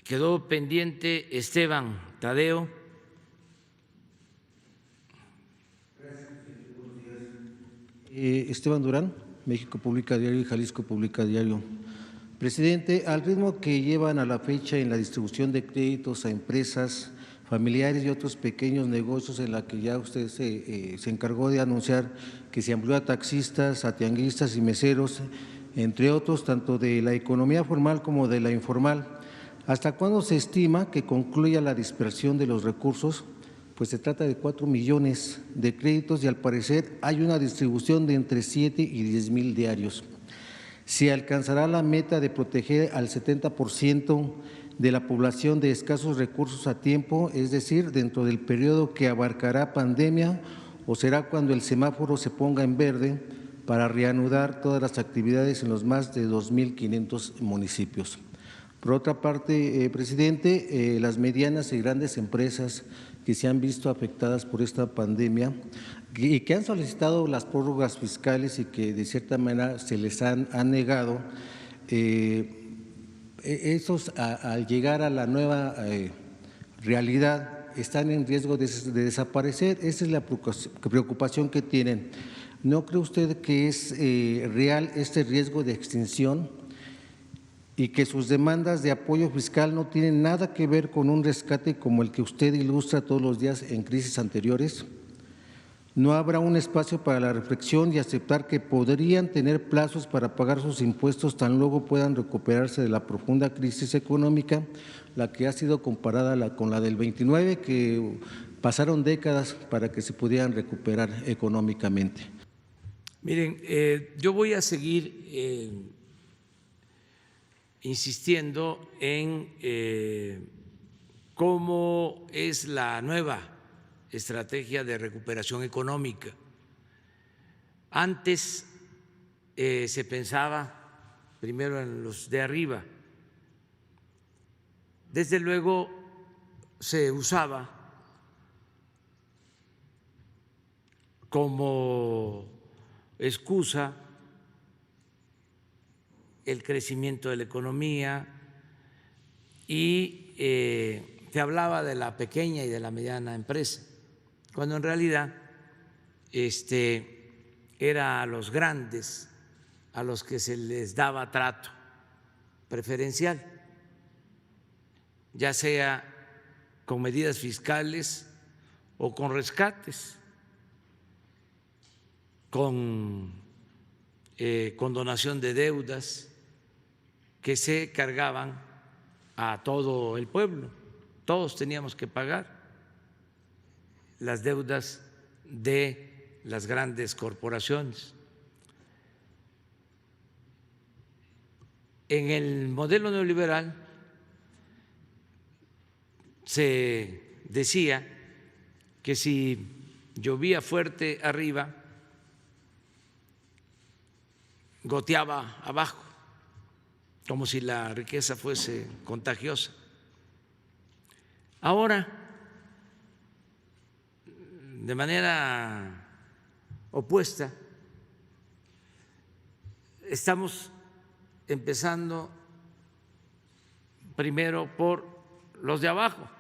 quedó pendiente Esteban Tadeo. Esteban Durán, México Publica Diario y Jalisco Publica Diario. Presidente, al ritmo que llevan a la fecha en la distribución de créditos a empresas, familiares y otros pequeños negocios en la que ya usted se encargó de anunciar que se amplió a taxistas, a tianguistas y meseros, entre otros, tanto de la economía formal como de la informal, ¿hasta cuándo se estima que concluya la dispersión de los recursos? Pues se trata de 4 millones de créditos y al parecer hay una distribución de entre 7 y 10 mil diarios. ¿Se alcanzará la meta de proteger al 70% de la población de escasos recursos a tiempo, es decir, dentro del periodo que abarcará pandemia, o será cuando el semáforo se ponga en verde para reanudar todas las actividades en los más de 2.500 municipios? Por otra parte, presidente, las medianas y grandes empresas que se han visto afectadas por esta pandemia y que han solicitado las prórrogas fiscales y que de cierta manera se les han negado, esos al llegar a la nueva realidad están en riesgo de desaparecer. Esa es la preocupación que tienen. ¿No cree usted que es real este riesgo de extinción y que sus demandas de apoyo fiscal no tienen nada que ver con un rescate como el que usted ilustra todos los días en crisis anteriores? ¿No habrá un espacio para la reflexión y aceptar que podrían tener plazos para pagar sus impuestos tan luego puedan recuperarse de la profunda crisis económica, la que ha sido comparada con la del 29, que pasaron décadas para que se pudieran recuperar económicamente? Miren, yo voy a seguir insistiendo en cómo es la nueva estrategia de recuperación económica. Antes se pensaba primero en los de arriba. Desde luego se usaba como excusa el crecimiento de la economía y se hablaba de la pequeña y de la mediana empresa, cuando en realidad era a los grandes a los que se les daba trato preferencial, ya sea con medidas fiscales o con rescates, con condonación de deudas que se cargaban a todo el pueblo. Todos teníamos que pagar las deudas de las grandes corporaciones. En el modelo neoliberal se decía que si llovía fuerte arriba, goteaba abajo, como si la riqueza fuese contagiosa. Ahora, de manera opuesta, estamos empezando primero por los de abajo,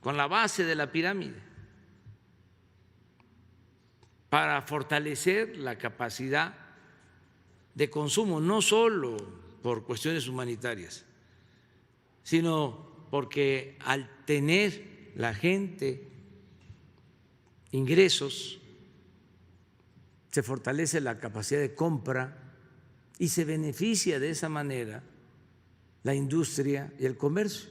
con la base de la pirámide, para fortalecer la capacidad de consumo, no solo por cuestiones humanitarias, sino porque al tener la gente ingresos, se fortalece la capacidad de compra y se beneficia de esa manera la industria y el comercio.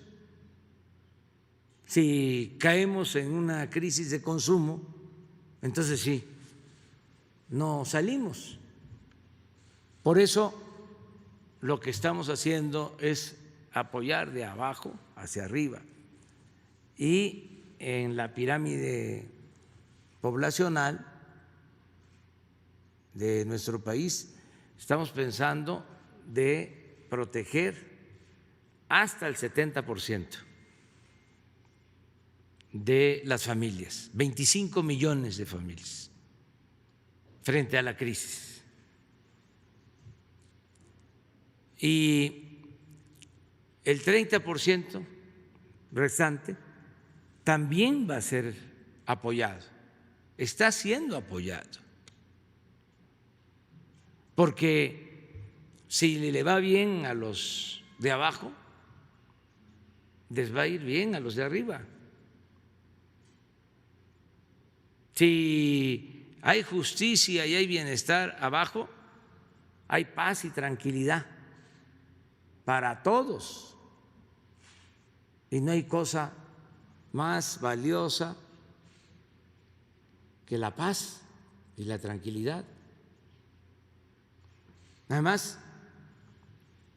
Si caemos en una crisis de consumo, entonces sí, no salimos. Por eso lo que estamos haciendo es apoyar de abajo hacia arriba y en la pirámide poblacional de nuestro país estamos pensando de proteger hasta el 70% de las familias, 25 millones de familias frente a la crisis. Y el 30% restante también va a ser apoyado, está siendo apoyado, porque si le va bien a los de abajo, les va a ir bien a los de arriba. Si hay justicia y hay bienestar abajo, hay paz y tranquilidad para todos. Y no hay cosa más valiosa que la paz y la tranquilidad. Además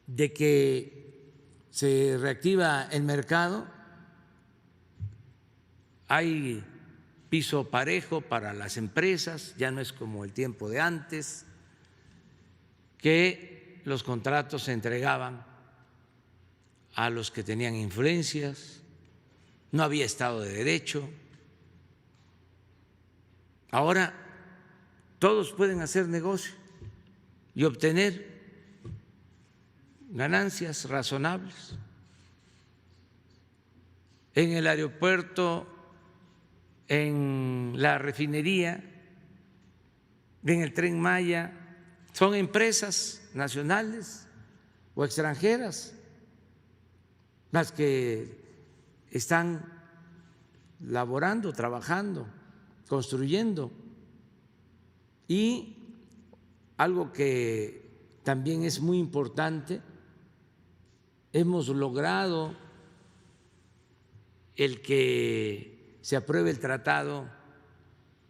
de que se reactiva el mercado, hay piso parejo para las empresas, ya no es como el tiempo de antes, que los contratos se entregaban a los que tenían influencias, no había Estado de Derecho. Ahora todos pueden hacer negocio y obtener ganancias razonables. En el aeropuerto, en la refinería, en el Tren Maya, son empresas nacionales o extranjeras las que están laborando, trabajando, construyendo. Y algo que también es muy importante, hemos logrado el que se apruebe el Tratado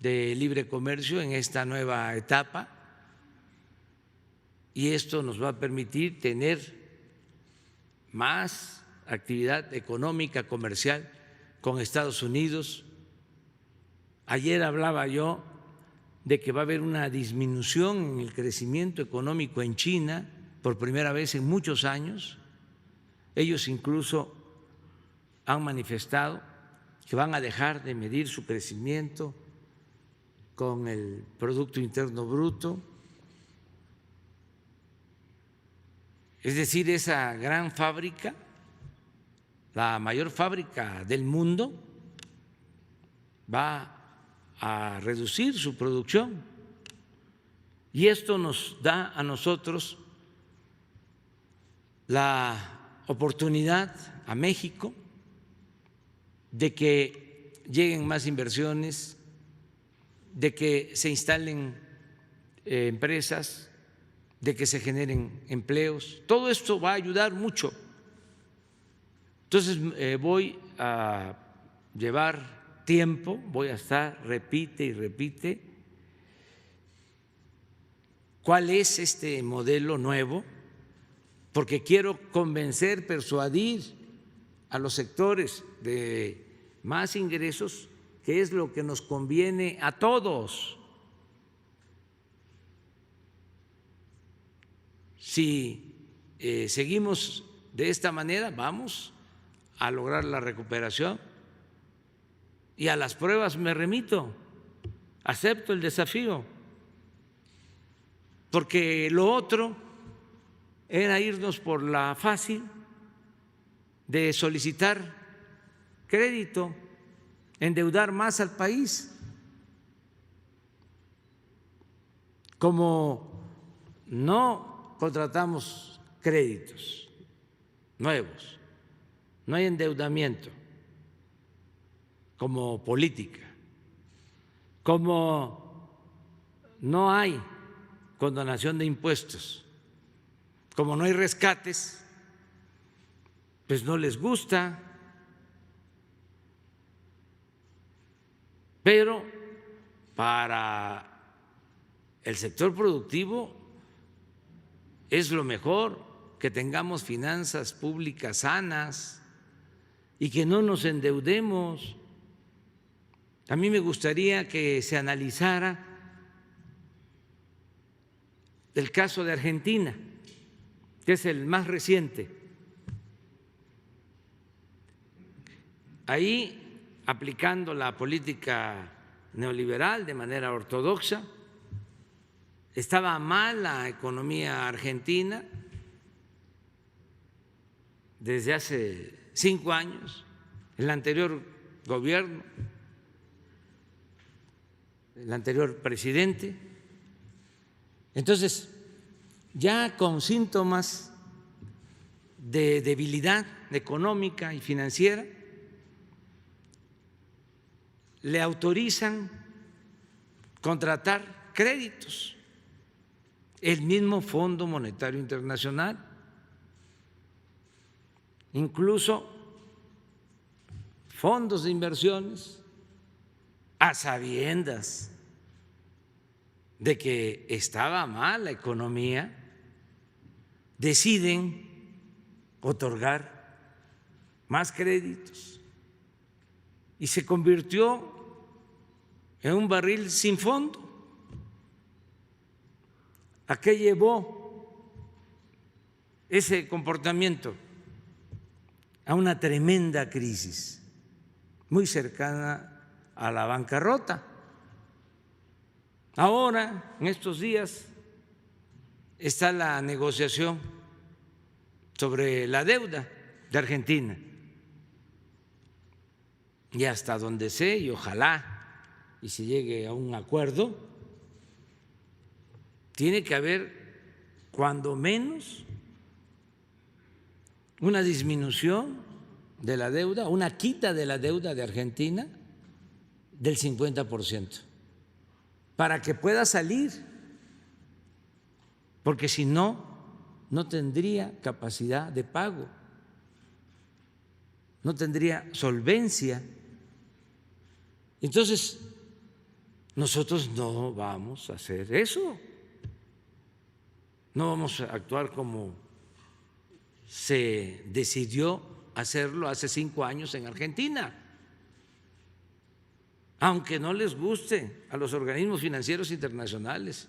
de Libre Comercio en esta nueva etapa, y esto nos va a permitir tener más actividad económica, comercial con Estados Unidos. Ayer hablaba yo de que va a haber una disminución en el crecimiento económico en China por primera vez en muchos años. Ellos incluso han manifestado que van a dejar de medir su crecimiento con el Producto Interno Bruto. Es decir, esa gran fábrica, la mayor fábrica del mundo, va a reducir su producción. Y esto nos da a nosotros la oportunidad, a México, de que lleguen más inversiones, de que se instalen empresas, de que se generen empleos. Todo esto va a ayudar mucho. Entonces voy a llevar tiempo, voy a estar, repite y repite, cuál es este modelo nuevo, porque quiero convencer, persuadir a los sectores de más ingresos que es lo que nos conviene a todos. Si seguimos de esta manera, vamos a lograr la recuperación, y a las pruebas me remito, acepto el desafío, porque lo otro era irnos por la fácil de solicitar crédito, endeudar más al país. Como no contratamos créditos nuevos, no hay endeudamiento como política, como no hay condonación de impuestos, como no hay rescates, pues no les gusta. Pero para el sector productivo es lo mejor que tengamos finanzas públicas sanas y que no nos endeudemos. A mí me gustaría que se analizara el caso de Argentina, que es el más reciente. Ahí, aplicando la política neoliberal de manera ortodoxa, estaba mal la economía argentina, desde hace 5 años, el anterior gobierno, el anterior presidente. Entonces, ya con síntomas de debilidad económica y financiera, le autorizan contratar créditos. El mismo Fondo Monetario Internacional, incluso fondos de inversiones, a sabiendas de que estaba mal la economía, deciden otorgar más créditos y se convirtió en un barril sin fondo. ¿A qué llevó ese comportamiento? A una tremenda crisis, muy cercana a la bancarrota. Ahora, en estos días, está la negociación sobre la deuda de Argentina. Y hasta donde sé, y ojalá y se llegue a un acuerdo, tiene que haber cuando menos una disminución de la deuda, una quita de la deuda de Argentina del 50%, para que pueda salir, porque si no, no tendría capacidad de pago, no tendría solvencia. Entonces, nosotros no vamos a hacer eso, no vamos a actuar como se decidió hacerlo hace 5 años en Argentina, aunque no les guste a los organismos financieros internacionales,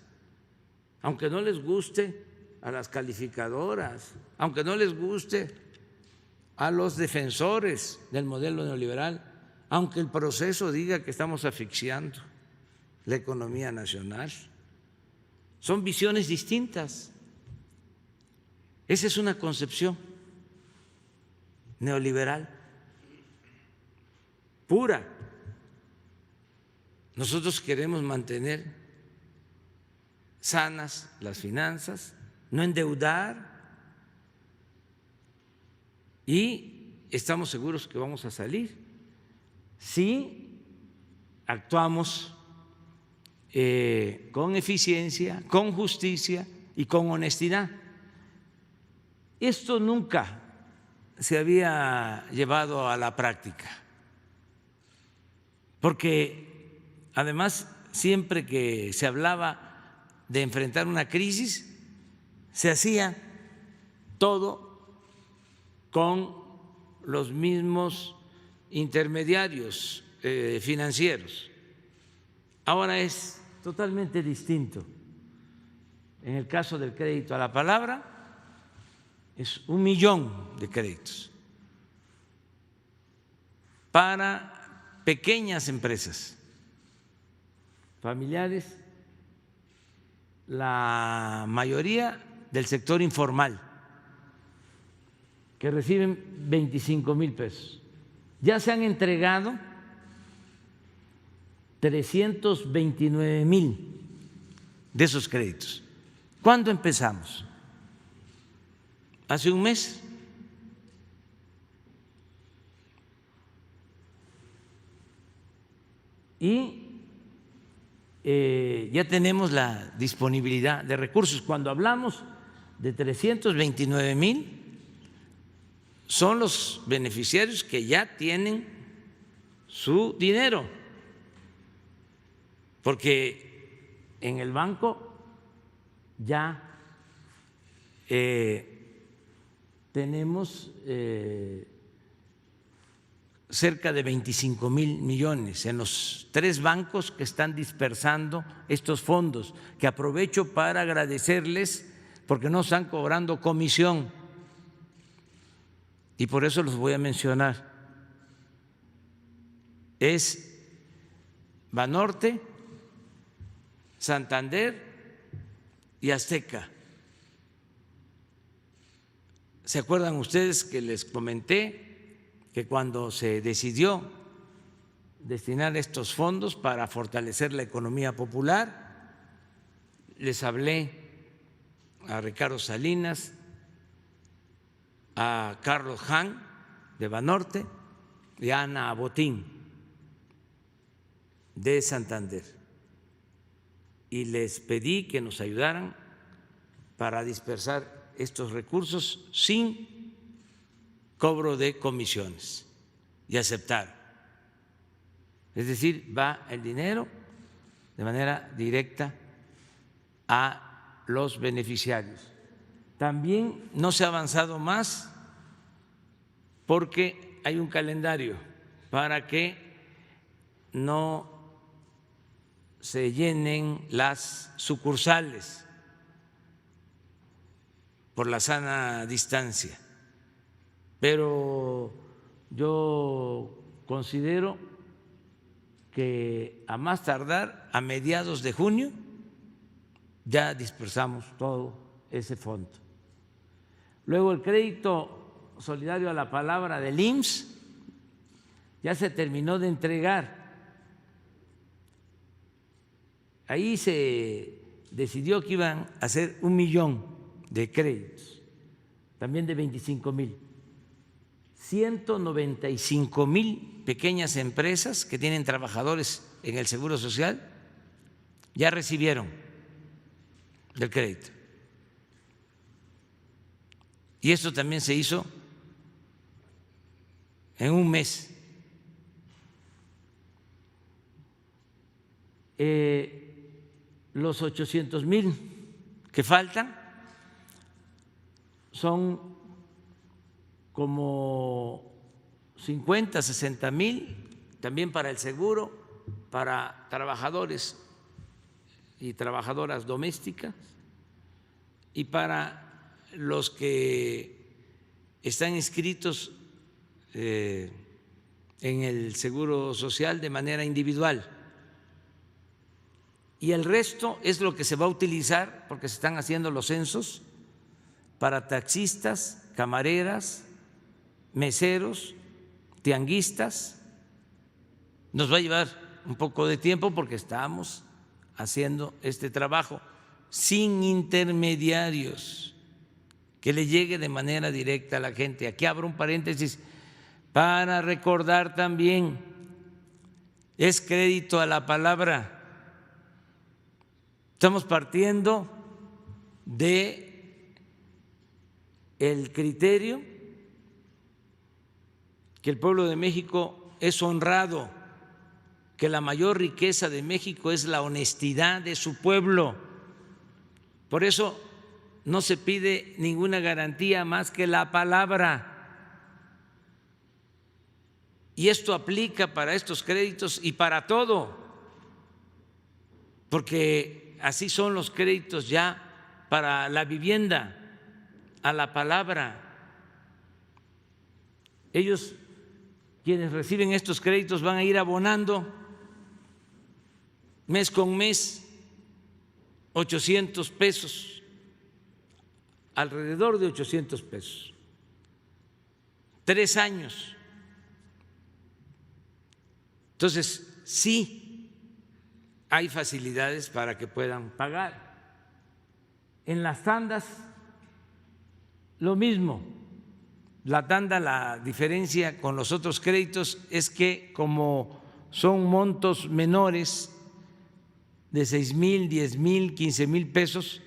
aunque no les guste a las calificadoras, aunque no les guste a los defensores del modelo neoliberal, aunque el proceso diga que estamos asfixiando la economía nacional. Son visiones distintas. Esa es una concepción neoliberal pura. Nosotros queremos mantener sanas las finanzas, no endeudar, y estamos seguros que vamos a salir si actuamos con eficiencia, con justicia y con honestidad. Esto nunca se había llevado a la práctica, porque además siempre que se hablaba de enfrentar una crisis, se hacía todo con los mismos intermediarios financieros. Ahora es totalmente distinto. En el caso del crédito a la palabra, es 1 millón de créditos para pequeñas empresas familiares, la mayoría del sector informal, que reciben 25,000 pesos. Ya se han entregado 329,000 de esos créditos. ¿Cuándo empezamos? Hace un mes. Y ya tenemos la disponibilidad de recursos. Cuando hablamos de 329,000, son los beneficiarios que ya tienen su dinero, porque en el banco ya tenemos cerca de 25,000 millones en los 3 bancos que están dispersando estos fondos, que aprovecho para agradecerles porque no están cobrando comisión y por eso los voy a mencionar. Es Banorte, Santander y Azteca. ¿Se acuerdan ustedes que les comenté que cuando se decidió destinar estos fondos para fortalecer la economía popular, les hablé a Ricardo Salinas, a Carlos Han de Banorte y a Ana Botín de Santander, y les pedí que nos ayudaran para dispersar estos recursos sin cobro de comisiones, y aceptaron. Es decir, va el dinero de manera directa a los beneficiarios. También no se ha avanzado más porque hay un calendario para que no se llenen las sucursales por la sana distancia, pero yo considero que a más tardar a mediados de junio ya dispersamos todo ese fondo. Luego el crédito solidario a la palabra del IMSS ya se terminó de entregar. Ahí se decidió que iban a hacer 1 millón de créditos, también de 25,000. 195,000 pequeñas empresas que tienen trabajadores en el Seguro Social ya recibieron el crédito. Y esto también se hizo en un mes. Los 800,000 que faltan son como 50, 60,000 también para el seguro, para trabajadores y trabajadoras domésticas, y para los que están inscritos en el Seguro Social de manera individual. Y el resto es lo que se va a utilizar, porque se están haciendo los censos, para taxistas, camareras, meseros, tianguistas. Nos va a llevar un poco de tiempo porque estamos haciendo este trabajo sin intermediarios, que le llegue de manera directa a la gente. Aquí abro un paréntesis para recordar también, es crédito a la palabra. Estamos partiendo de el criterio que el pueblo de México es honrado, que la mayor riqueza de México es la honestidad de su pueblo. Por eso no se pide ninguna garantía más que la palabra. Y esto aplica para estos créditos y para todo, porque así son los créditos ya para la vivienda, a la palabra. Ellos, quienes reciben estos créditos, van a ir abonando mes con mes 800 pesos, alrededor de 800 pesos, 3 años. Entonces, sí hay facilidades para que puedan pagar. En las tandas, lo mismo. La tanda, la diferencia con los otros créditos es que como son montos menores de 6,000, 10,000, 15,000 pesos,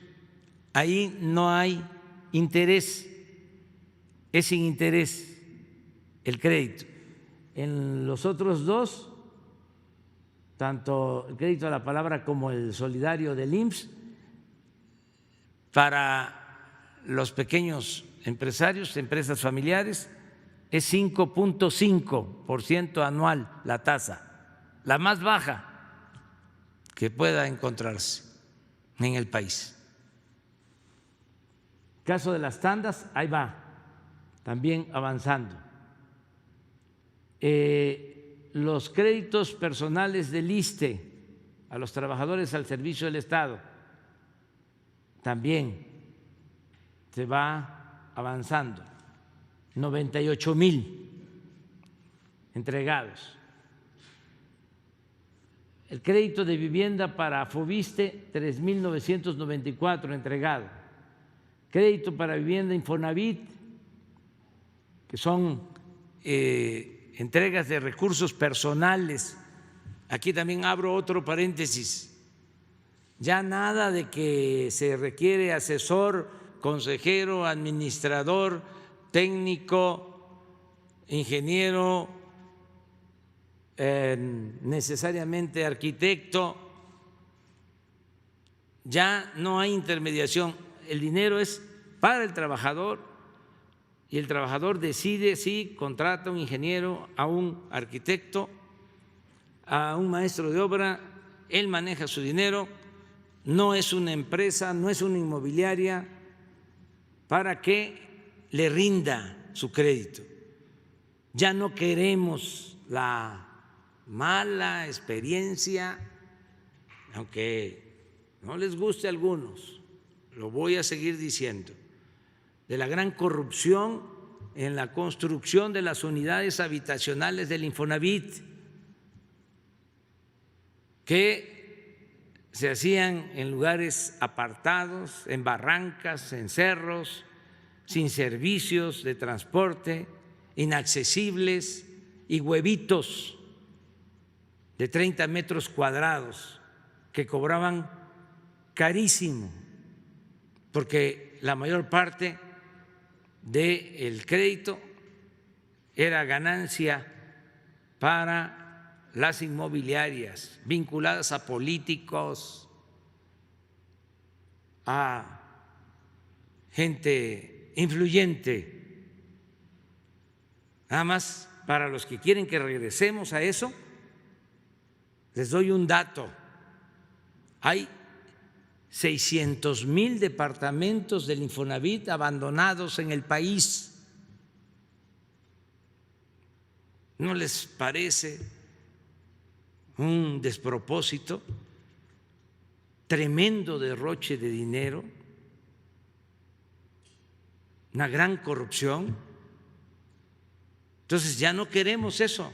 ahí no hay interés, es sin interés el crédito. En los otros dos, tanto el crédito a la palabra como el solidario del IMSS, para los pequeños empresarios, empresas familiares, es 5.5% anual la tasa, la más baja que pueda encontrarse en el país. Caso de las tandas, ahí va, también avanzando. Los créditos personales del ISSSTE a los trabajadores al servicio del Estado también se va avanzando, 98,000 entregados. El crédito de vivienda para Foviste, 3,994 entregado. Crédito para vivienda Infonavit, que son entregas de recursos personales. Aquí también abro otro paréntesis. Ya nada de que se requiere asesor, consejero, administrador, técnico, ingeniero, necesariamente arquitecto. Ya no hay intermediación. El dinero es para el trabajador y el trabajador decide si contrata a un ingeniero, a un arquitecto, a un maestro de obra. Él maneja su dinero. No es una empresa, no es una inmobiliaria para que le rinda su crédito. Ya no queremos la mala experiencia, aunque no les guste a algunos, lo voy a seguir diciendo, de la gran corrupción en la construcción de las unidades habitacionales del Infonavit, que se hacían en lugares apartados, en barrancas, en cerros, sin servicios de transporte, inaccesibles, y huevitos de 30 metros cuadrados que cobraban carísimo, porque la mayor parte del crédito era ganancia para las inmobiliarias vinculadas a políticos, a gente influyente. Nada más para los que quieren que regresemos a eso, les doy un dato. Hay 600,000 departamentos del Infonavit abandonados en el país. ¿No les parece un despropósito, tremendo derroche de dinero, una gran corrupción? Entonces ya no queremos eso.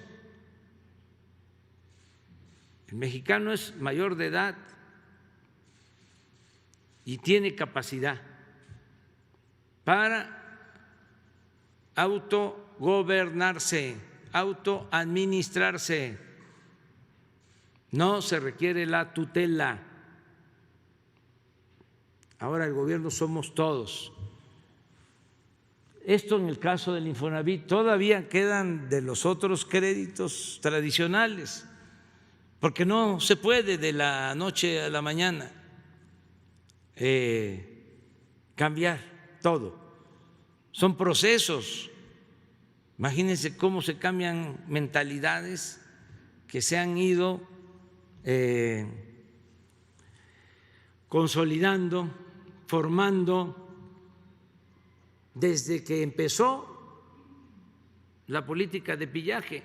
El mexicano es mayor de edad y tiene capacidad para autogobernarse, autoadministrarse. No se requiere la tutela. Ahora el gobierno somos todos. Esto en el caso del Infonavit. Todavía quedan de los otros créditos tradicionales, porque no se puede de la noche a la mañana cambiar todo. Son procesos. Imagínense cómo se cambian mentalidades que se han ido consolidando, formando desde que empezó la política de pillaje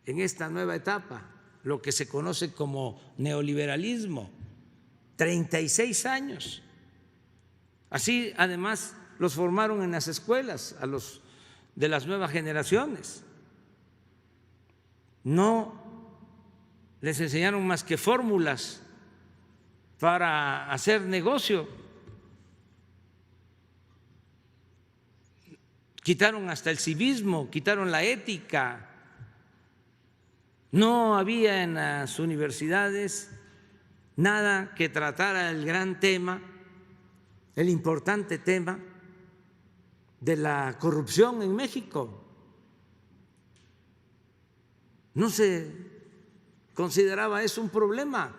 en esta nueva etapa, lo que se conoce como neoliberalismo, 36 años. Así, además, los formaron en las escuelas a los de las nuevas generaciones. No les enseñaron más que fórmulas para hacer negocio. Quitaron hasta el civismo, quitaron la ética. No había en las universidades nada que tratara el gran tema, el importante tema de la corrupción en México. No se consideraba eso un problema,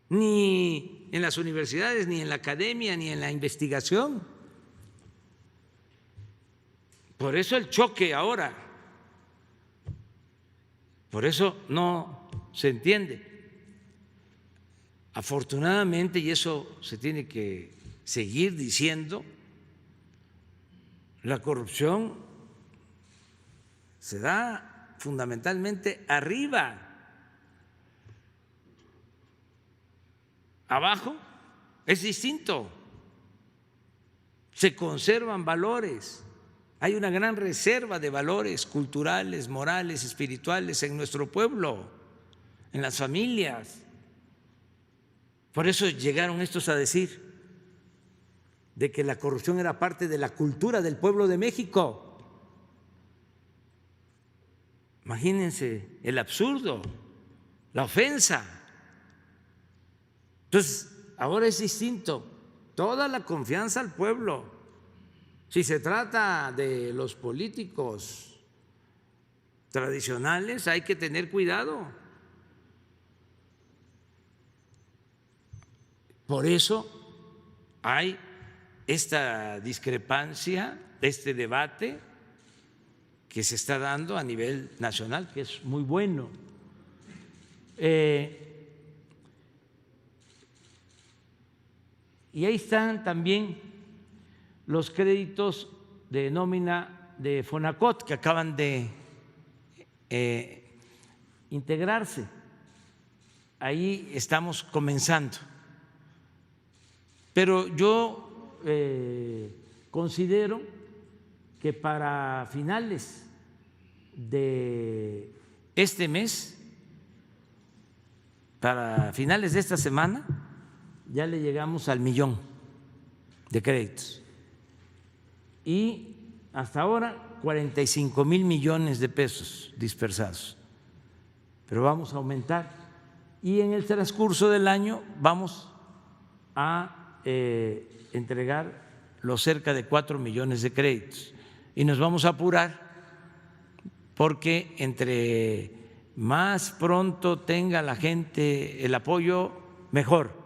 ni en las universidades, ni en la academia, ni en la investigación. Por eso el choque ahora, por eso no se entiende. Afortunadamente, y eso se tiene que seguir diciendo, la corrupción se da fundamentalmente arriba. Abajo es distinto. se conservan valores. Hay una gran reserva de valores culturales, morales, espirituales en nuestro pueblo, en las familias. Por eso llegaron estos a decir de que la corrupción era parte de la cultura del pueblo de México. Imagínense el absurdo, la ofensa. Entonces, ahora es distinto, toda la confianza al pueblo. Si se trata de los políticos tradicionales, hay que tener cuidado. Por eso hay esta discrepancia, este debate que se está dando a nivel nacional, que es muy bueno. Y ahí están también los créditos de nómina de Fonacot que acaban de integrarse. Ahí estamos comenzando. Pero yo considero que para finales de este mes, para finales de esta semana, ya le llegamos al 1,000,000 de créditos. Y hasta ahora 45,000 millones de pesos dispersados. Pero vamos a aumentar. Y en el transcurso del año vamos a entregar los cerca de 4 millones de créditos. Y nos vamos a apurar porque entre más pronto tenga la gente el apoyo, mejor,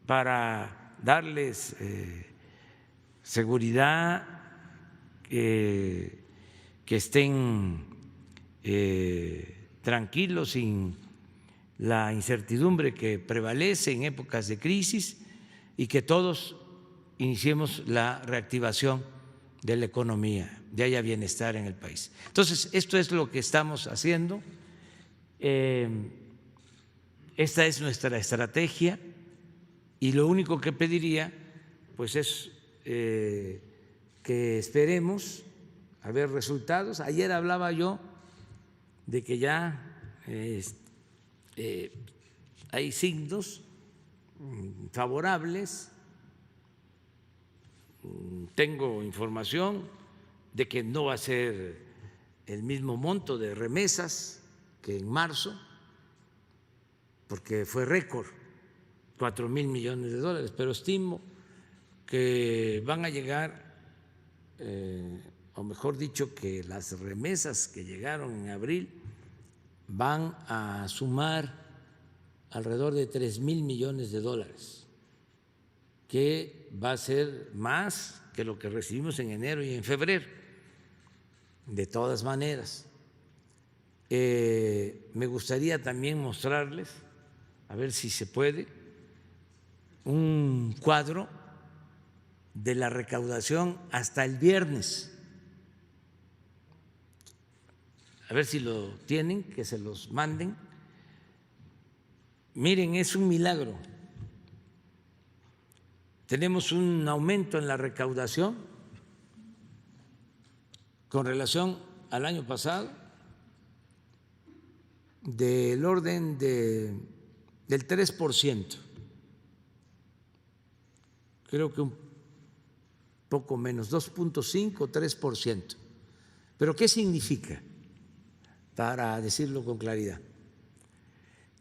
para darles seguridad, que estén tranquilos sin la incertidumbre que prevalece en épocas de crisis y que todos iniciemos la reactivación de la economía, de haya bienestar en el país. Entonces, esto es lo que estamos haciendo. Esta es nuestra estrategia y lo único que pediría pues es que esperemos a ver resultados. Ayer hablaba yo de que ya hay signos favorables. Tengo información de que no va a ser el mismo monto de remesas que en marzo, porque fue récord, 4,000 millones de dólares, pero estimo que van a llegar, o mejor dicho, que las remesas que llegaron en abril van a sumar alrededor de 3,000 millones de dólares, que va a ser más que lo que recibimos en enero y en febrero. De todas maneras, me gustaría también mostrarles, a ver si se puede, un cuadro de la recaudación hasta el viernes. A ver si lo tienen, que se los manden. Miren, es un milagro. Tenemos un aumento en la recaudación con relación al año pasado del orden del 3%. Creo que un poco menos, 2.5, 3%. ¿Pero qué significa? Para decirlo con claridad,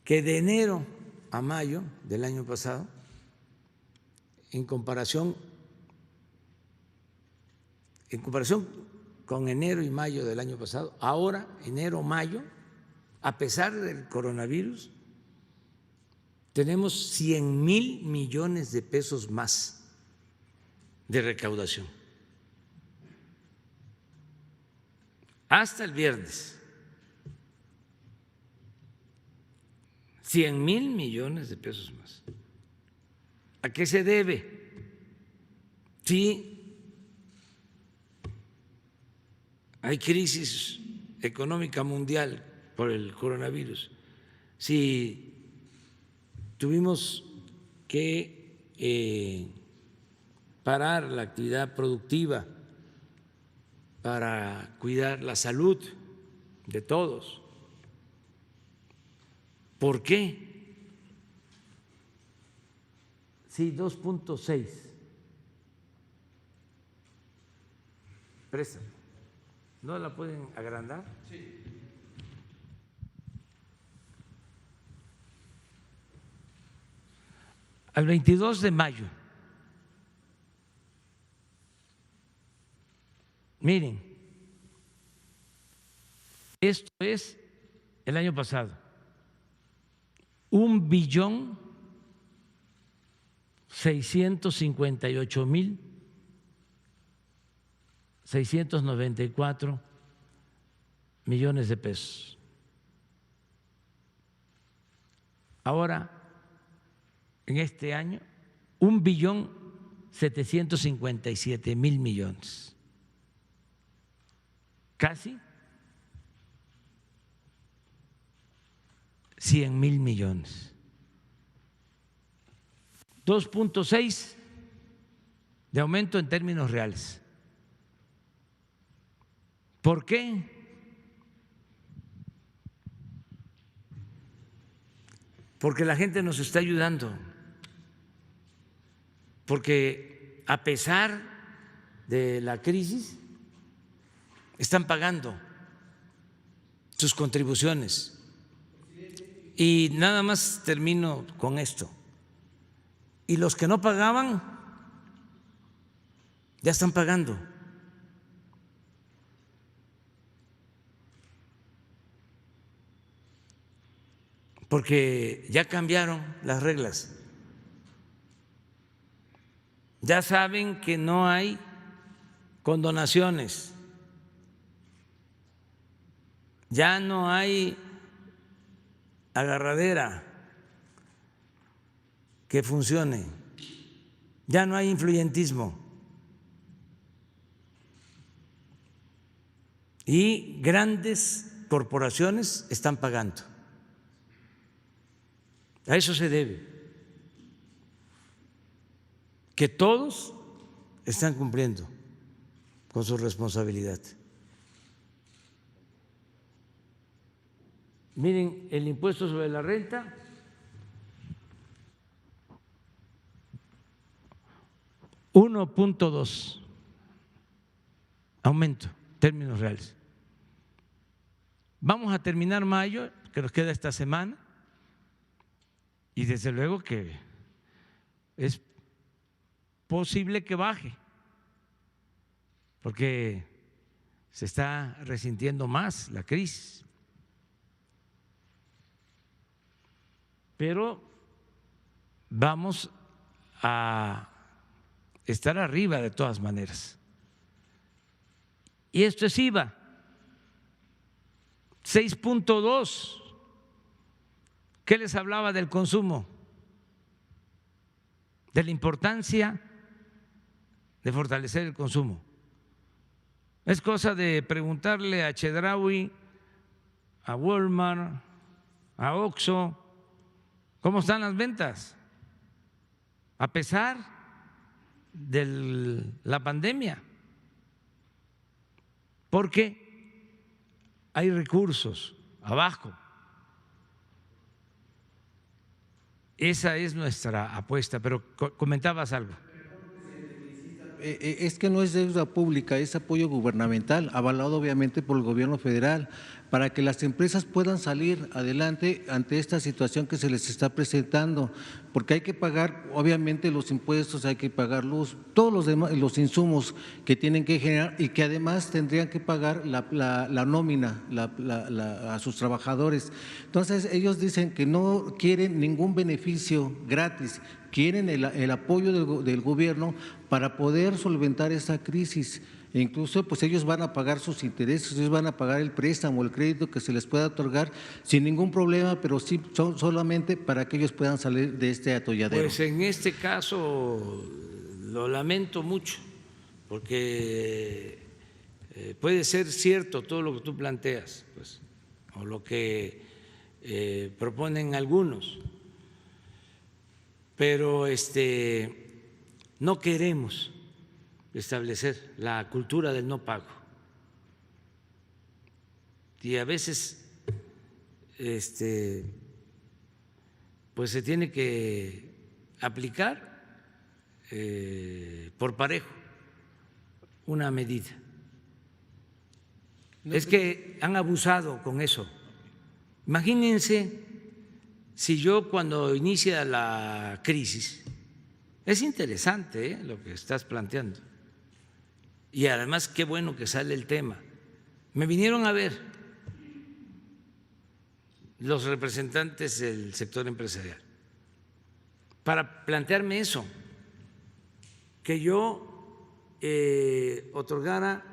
que de enero a mayo del año pasado, en comparación con enero y mayo del año pasado, ahora enero, mayo, a pesar del coronavirus, tenemos 100,000 millones de pesos más de recaudación. Hasta el viernes. 100,000 millones de pesos más. ¿A qué se debe? Sí, hay crisis económica mundial por el coronavirus. Si tuvimos que parar la actividad productiva, para cuidar la salud de todos. ¿Por qué? Sí, 2.6. Préstame. ¿No la pueden agrandar? Sí. Al 22 de mayo, miren, esto es el año pasado, 1.658.694 millones de pesos. Ahora, en este año, 1.757.000 millones, casi 100.000 millones, 2.6 de aumento en términos reales. ¿Por qué? Porque la gente nos está ayudando, porque a pesar de la crisis están pagando sus contribuciones. Y nada más termino con esto. Y los que no pagaban ya están pagando. Porque ya cambiaron las reglas. Ya saben que no hay condonaciones, ya no hay agarradera que funcione, ya no hay influyentismo. Y grandes corporaciones están pagando. A eso se debe, que todos están cumpliendo con su responsabilidad. Miren, el impuesto sobre la renta, $1.2 aumento en términos reales. Vamos a terminar mayo, que nos queda esta semana, y desde luego que es posible que baje, porque se está resintiendo más la crisis. Pero vamos a estar arriba de todas maneras. Y esto es IVA, 6.2. ¿Qué les hablaba del consumo? De la importancia de fortalecer el consumo. Es cosa de preguntarle a Chedraui, a Walmart, a Oxxo, ¿cómo están las ventas? A pesar de la pandemia. Porque hay recursos abajo. Esa es nuestra apuesta, pero comentabas algo. Es que no es deuda pública, es apoyo gubernamental, avalado obviamente por el gobierno federal, para que las empresas puedan salir adelante ante esta situación que se les está presentando, porque hay que pagar obviamente los impuestos, hay que pagar luz, todos los demás, los insumos que tienen que generar y que además tendrían que pagar la nómina a sus trabajadores. Entonces ellos dicen que no quieren ningún beneficio gratis, quieren el apoyo del gobierno para poder solventar esa crisis. E incluso pues ellos van a pagar sus intereses, ellos van a pagar el préstamo, el crédito que se les pueda otorgar sin ningún problema, pero sí solamente para que ellos puedan salir de este atolladero. Pues en este caso lo lamento mucho, porque puede ser cierto todo lo que tú planteas, pues, o lo que proponen algunos, pero no queremos establecer la cultura del no pago. Y a veces pues se tiene que aplicar por parejo una medida. Es que han abusado con eso. Imagínense si yo, cuando inicia la crisis, es interesante lo que estás planteando, y además qué bueno que sale el tema. Me vinieron a ver los representantes del sector empresarial para plantearme eso, que yo otorgara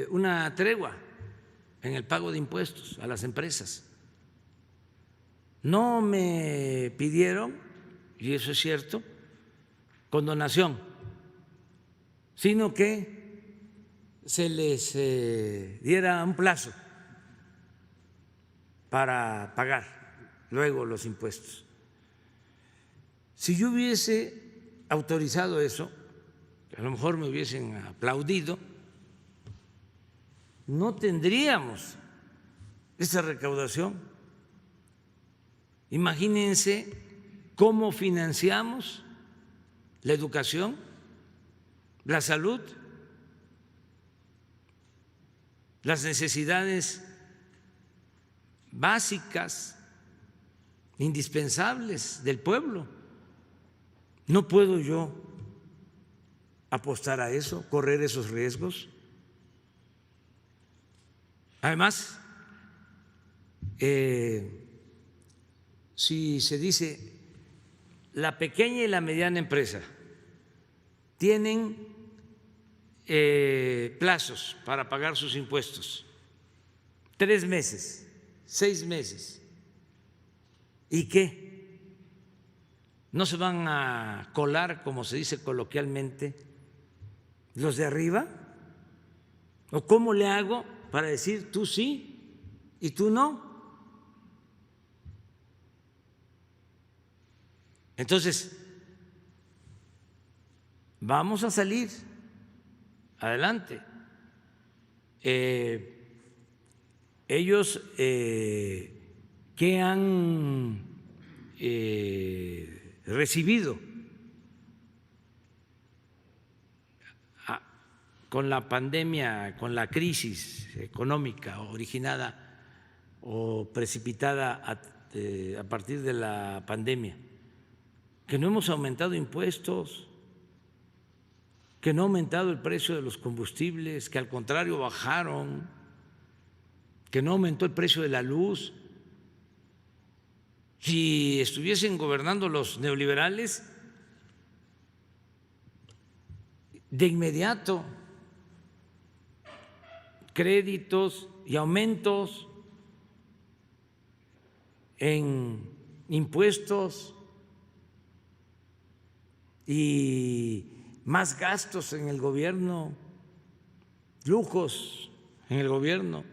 una tregua en el pago de impuestos a las empresas. No me pidieron, y eso es cierto, condonación, sino que se les diera un plazo para pagar luego los impuestos. Si yo hubiese autorizado eso, a lo mejor me hubiesen aplaudido, no tendríamos esa recaudación. Imagínense cómo financiamos la educación, la salud, las necesidades básicas, indispensables del pueblo. No puedo yo apostar a eso, correr esos riesgos. Además, si se dice la pequeña y la mediana empresa tienen plazos para pagar sus impuestos, 3 meses, 6 meses, ¿y qué? ¿No se van a colar, como se dice coloquialmente, los de arriba? ¿O cómo le hago para decir tú sí y tú no? Entonces, vamos a salir adelante. Ellos que han recibido con la pandemia, con la crisis económica originada o precipitada a partir de la pandemia, que no hemos aumentado impuestos, que no ha aumentado el precio de los combustibles, que al contrario bajaron, que no aumentó el precio de la luz. Si estuviesen gobernando los neoliberales, de inmediato créditos y aumentos en impuestos y más gastos en el gobierno, lujos en el gobierno.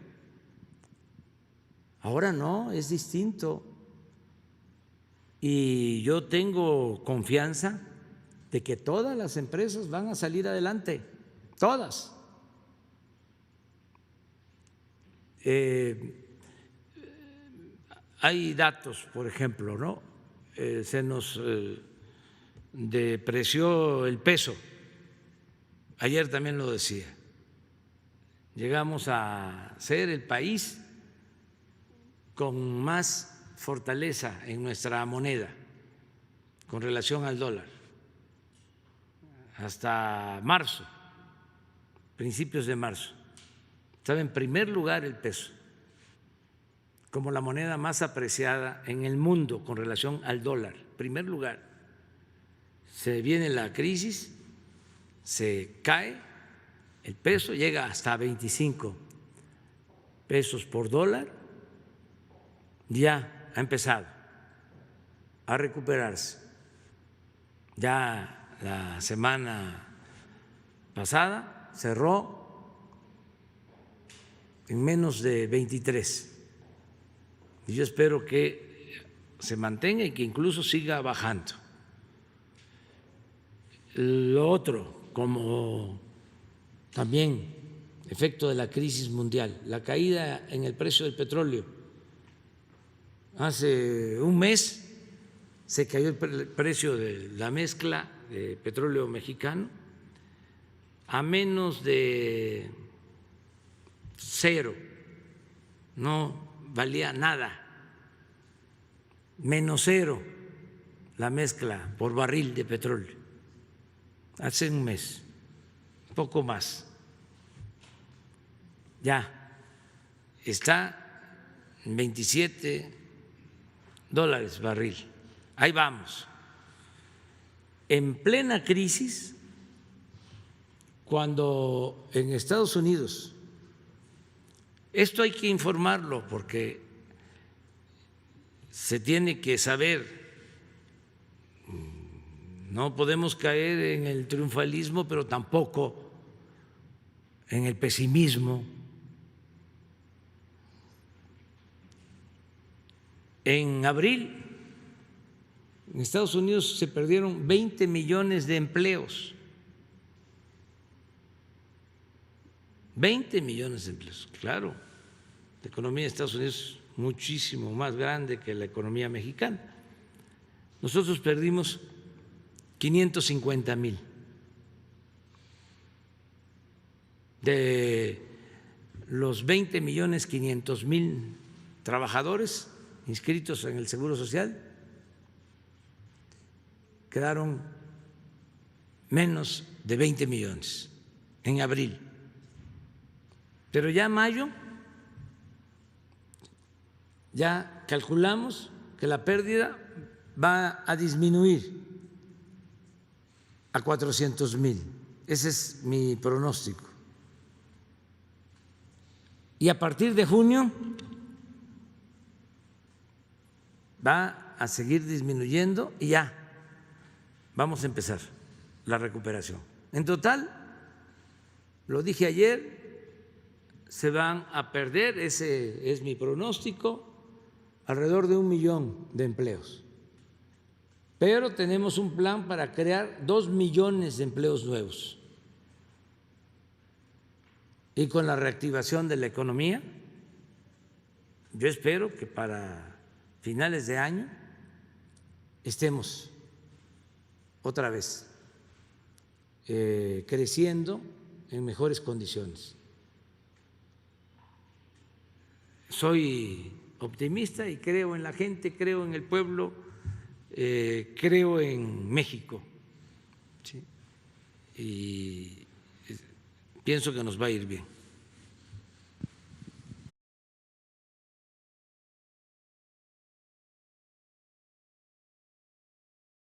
Ahora no, es distinto. Y yo tengo confianza de que todas las empresas van a salir adelante, todas. Hay datos, por ejemplo, ¿no? Se nos depreció el peso, ayer también lo decía, llegamos a ser el país con más fortaleza en nuestra moneda con relación al dólar. Hasta marzo, principios de marzo, estaba en primer lugar el peso como la moneda más apreciada en el mundo con relación al dólar, primer lugar. Se viene la crisis, se cae el peso, llega hasta 25 pesos por dólar, ya ha empezado a recuperarse. Ya la semana pasada cerró en menos de 23. Y yo espero que se mantenga y que incluso siga bajando. Lo otro, como también efecto de la crisis mundial, la caída en el precio del petróleo. Hace un mes se cayó el precio de la mezcla de petróleo mexicano a menos de cero, no valía nada, menos cero la mezcla por barril de petróleo. Hace un mes, poco más. Ya está en $27 barril. Ahí vamos. En plena crisis, cuando en Estados Unidos, esto hay que informarlo porque se tiene que saber, no podemos caer en el triunfalismo, pero tampoco en el pesimismo. En abril, en Estados Unidos se perdieron 20 millones de empleos. 20 millones de empleos, claro. La economía de Estados Unidos es muchísimo más grande que la economía mexicana. Nosotros perdimos 550,000. De los 20,500,000 trabajadores inscritos en el Seguro Social, quedaron menos de 20 millones en abril. Pero ya en mayo, ya calculamos que la pérdida va a disminuir a 400,000. Ese es mi pronóstico. Y a partir de junio va a seguir disminuyendo y ya vamos a empezar la recuperación. En total, lo dije ayer, se van a perder, ese es mi pronóstico, alrededor de 1 millón de empleos. Pero tenemos un plan para crear 2 millones de empleos nuevos. Y con la reactivación de la economía, yo espero que para finales de año estemos otra vez creciendo en mejores condiciones. Soy optimista y creo en la gente, creo en el pueblo, creo en México, ¿sí? Y pienso que nos va a ir bien.